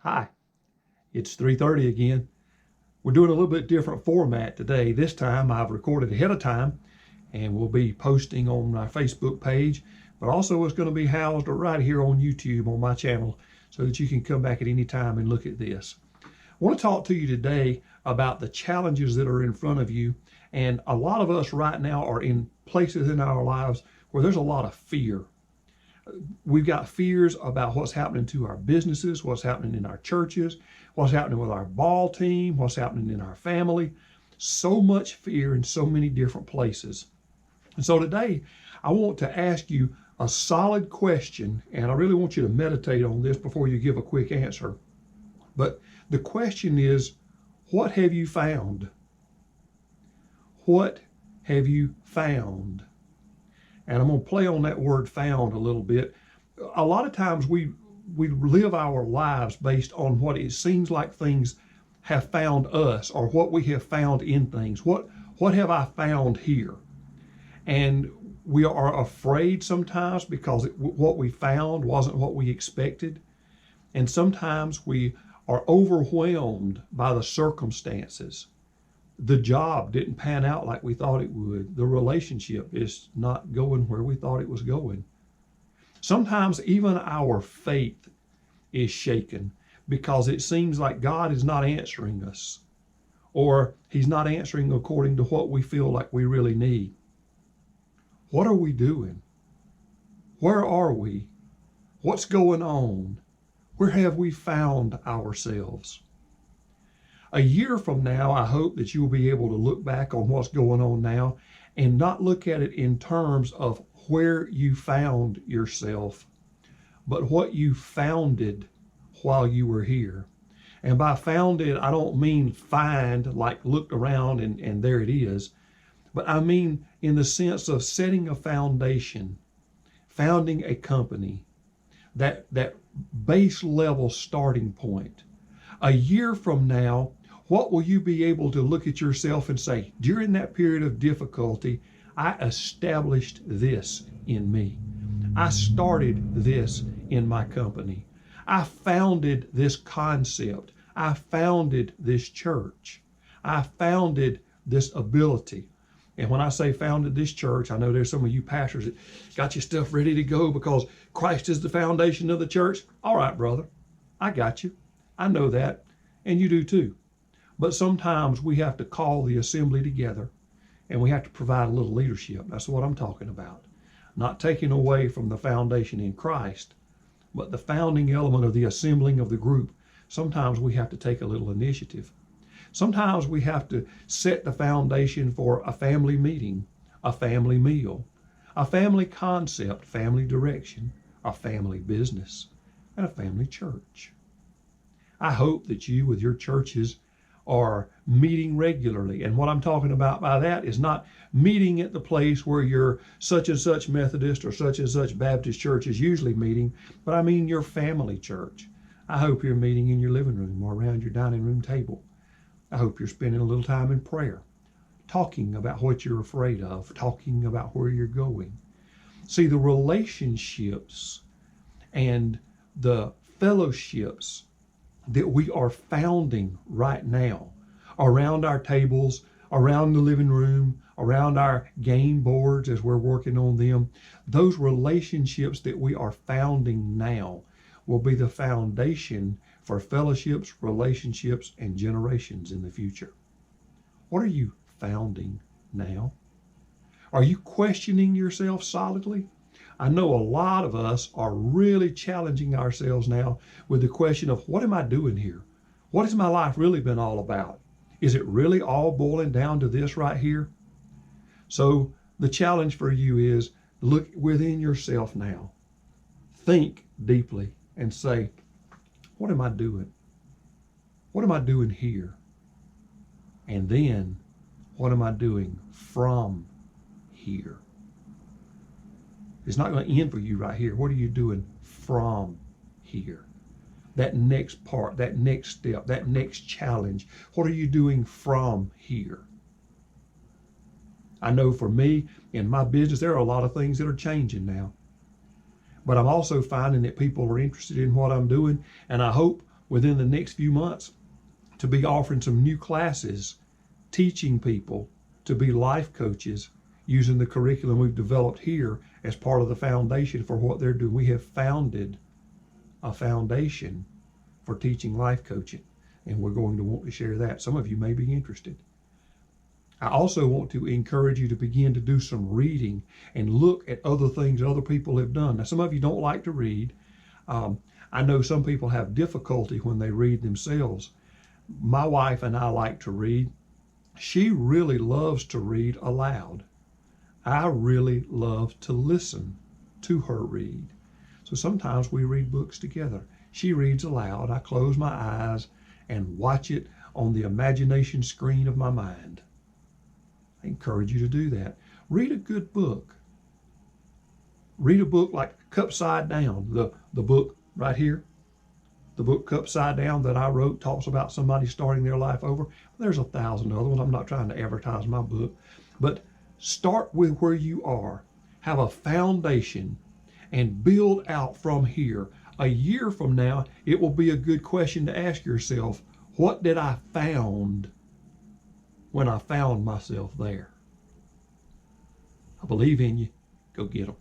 Hi, it's 3:30 again. We're doing a little bit different format today. This time I've recorded ahead of time and we'll be posting on my Facebook page, but also it's going to be housed right here on YouTube on my channel so that you can come back at any time and look at this. I want to talk to you today about the challenges that are in front of you. And a lot of us right now are in places in our lives where there's a lot of fear. We've got fears about what's happening to our businesses, what's happening in our churches, what's happening with our ball team, what's happening in our family. So much fear in so many different places. And so today, I want to ask you a solid question, and I really want you to meditate on this before you give a quick answer. But the question is, what have you found? What have you found? And I'm going to play on that word found a little bit. A lot of times we live our lives based on what it seems like things have found us, or what we have found in things. What have I found here? And we are afraid sometimes because what we found wasn't what we expected. And sometimes we are overwhelmed by the circumstances. The job didn't pan out like we thought it would. The relationship is not going where we thought it was going. Sometimes even our faith is shaken because it seems like God is not answering us, or He's not answering according to what we feel like we really need. What are we doing? Where are we? What's going on? Where have we found ourselves? A year from now, I hope that you'll be able to look back on what's going on now and not look at it in terms of where you found yourself, but what you founded while you were here. And by founded, I don't mean find, like looked around and there it is, but I mean in the sense of setting a foundation, founding a company, that base level starting point. A year from now, what will you be able to look at yourself and say, during that period of difficulty, I established this in me. I started this in my company. I founded this concept. I founded this church. I founded this ability. And when I say founded this church, I know there's some of you pastors that got your stuff ready to go because Christ is the foundation of the church. All right, brother, I got you. I know that, and you do too. But sometimes we have to call the assembly together and we have to provide a little leadership. That's what I'm talking about. Not taking away from the foundation in Christ, but the founding element of the assembling of the group. Sometimes we have to take a little initiative. Sometimes we have to set the foundation for a family meeting, a family meal, a family concept, family direction, a family business, and a family church. I hope that you with your churches are meeting regularly. And what I'm talking about by that is not meeting at the place where your such and such Methodist or such and such Baptist church is usually meeting, but I mean your family church. I hope you're meeting in your living room or around your dining room table. I hope you're spending a little time in prayer, talking about what you're afraid of, talking about where you're going. See, the relationships and the fellowships that we are founding right now around our tables, around the living room, around our game boards as we're working on them, those relationships that we are founding now will be the foundation for fellowships, relationships, and generations in the future. What are you founding now? Are you questioning yourself solidly? I know a lot of us are really challenging ourselves now with the question of, what am I doing here? What has my life really been all about? Is it really all boiling down to this right here? So the challenge for you is, look within yourself now. Think deeply and say, what am I doing? What am I doing here? And then, what am I doing from here? It's not going to end for you right here. What are you doing from here? That next part, that next step, that next challenge. What are you doing from here? I know for me, in my business, there are a lot of things that are changing now. But I'm also finding that people are interested in what I'm doing, and I hope within the next few months to be offering some new classes, teaching people to be life coaches using the curriculum we've developed here as part of the foundation for what they're doing. We have founded a foundation for teaching life coaching, and we're going to want to share that. Some of you may be interested. I also want to encourage you to begin to do some reading and look at other things other people have done. Now, some of you don't like to read. I know some people have difficulty when they read themselves. My wife and I like to read. She really loves to read aloud. I really love to listen to her read. So sometimes we read books together. She reads aloud. I close my eyes and watch it on the imagination screen of my mind. I encourage you to do that. Read a good book. Read a book like Cup Side Down, the book right here. The book Cup Side Down that I wrote talks about somebody starting their life over. There's 1,000 other ones. I'm not trying to advertise my book, but start with where you are. Have a foundation and build out from here. A year from now, it will be a good question to ask yourself, what did I found when I found myself there? I believe in you. Go get them.